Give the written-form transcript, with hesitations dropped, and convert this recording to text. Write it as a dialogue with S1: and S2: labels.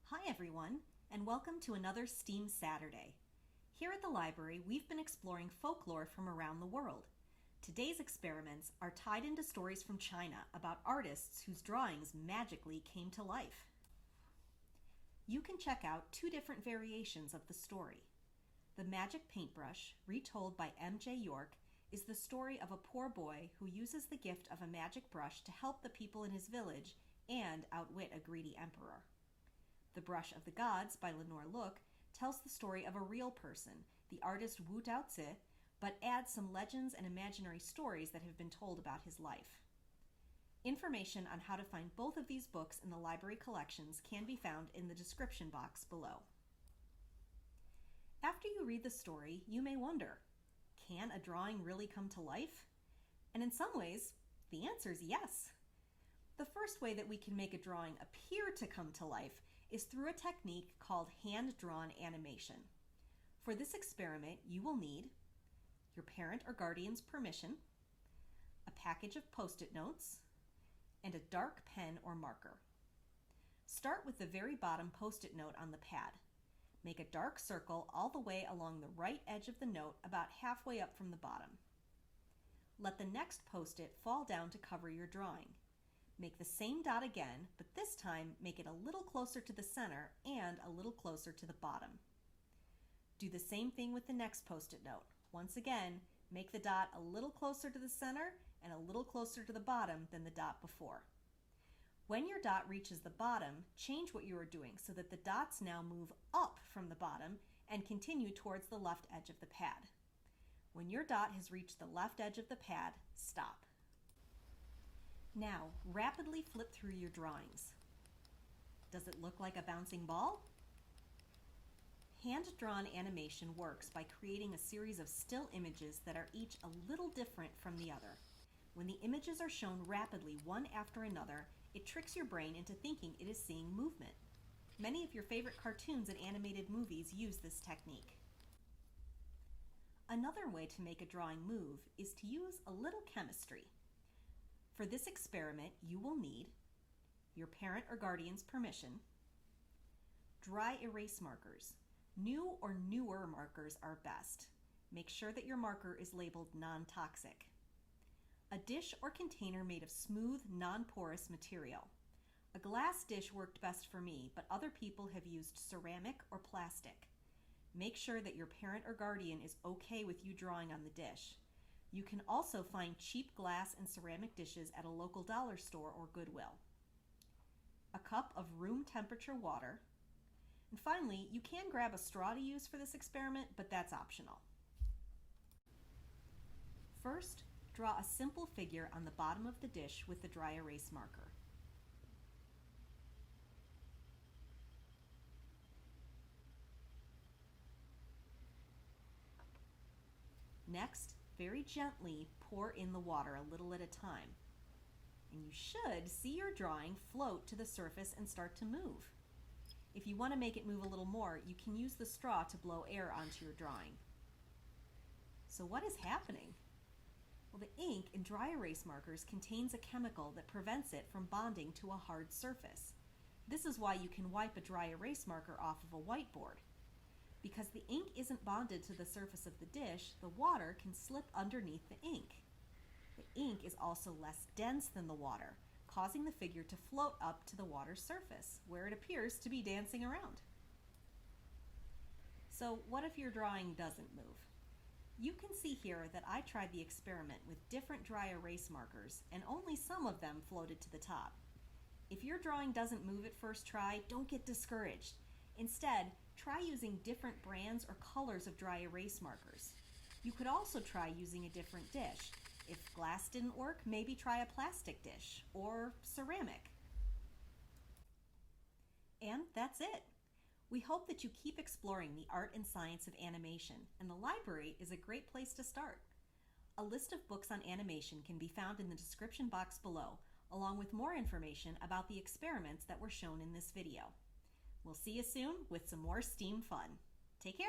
S1: Hi everyone, and welcome to another STEAM Saturday. Here at the library, we've been exploring folklore from around the world. Today's experiments are tied into stories from China about artists whose drawings magically came to life. You can check out two different variations of the story. The Magic Paintbrush, retold by M.J. York, is the story of a poor boy who uses the gift of a magic brush to help the people in his village and outwit a greedy emperor. The Brush of the Gods by Lenore Look tells the story of a real person, the artist Wu Daozi, but adds some legends and imaginary stories that have been told about his life. Information on how to find both of these books in the library collections can be found in the description box below. After you read the story, you may wonder, can a drawing really come to life? And in some ways, the answer is yes. The first way that we can make a drawing appear to come to life is through a technique called hand-drawn animation. For this experiment, you will need your parent or guardian's permission, a package of Post-it notes, and a dark pen or marker. Start with the very bottom Post-it note on the pad. Make a dark circle all the way along the right edge of the note about halfway up from the bottom. Let the next Post-it fall down to cover your drawing. Make the same dot again, but this time make it a little closer to the center and a little closer to the bottom. Do the same thing with the next Post-it note. Once again, make the dot a little closer to the center and a little closer to the bottom than the dot before. When your dot reaches the bottom, change what you are doing so that the dots now move up from the bottom and continue towards the left edge of the pad. When your dot has reached the left edge of the pad, stop. Now, rapidly flip through your drawings. Does it look like a bouncing ball? Hand-drawn animation works by creating a series of still images that are each a little different from the other. When the images are shown rapidly one after another, it tricks your brain into thinking it is seeing movement. Many of your favorite cartoons and animated movies use this technique. Another way to make a drawing move is to use a little chemistry. For this experiment, you will need your parent or guardian's permission, dry erase markers. New or newer markers are best. Make sure that your marker is labeled non-toxic. A dish or container made of smooth, non-porous material. A glass dish worked best for me, but other people have used ceramic or plastic. Make sure that your parent or guardian is okay with you drawing on the dish. You can also find cheap glass and ceramic dishes at a local dollar store or Goodwill. A cup of room temperature water. And finally, you can grab a straw to use for this experiment, but that's optional. First, draw a simple figure on the bottom of the dish with the dry erase marker. Next, very gently pour in the water a little at a time. And you should see your drawing float to the surface and start to move. If you want to make it move a little more, you can use the straw to blow air onto your drawing. So what is happening? Well, the ink in dry erase markers contains a chemical that prevents it from bonding to a hard surface. This is why you can wipe a dry erase marker off of a whiteboard. Because the ink isn't bonded to the surface of the dish, the water can slip underneath the ink. The ink is also less dense than the water, causing the figure to float up to the water's surface, where it appears to be dancing around. So what if your drawing doesn't move? You can see here that I tried the experiment with different dry erase markers, and only some of them floated to the top. If your drawing doesn't move at first try, don't get discouraged. Instead, try using different brands or colors of dry erase markers. You could also try using a different dish. If glass didn't work, maybe try a plastic dish or ceramic. And that's it. We hope that you keep exploring the art and science of animation, and the library is a great place to start. A list of books on animation can be found in the description box below, along with more information about the experiments that were shown in this video. We'll see you soon with some more STEAM fun. Take care.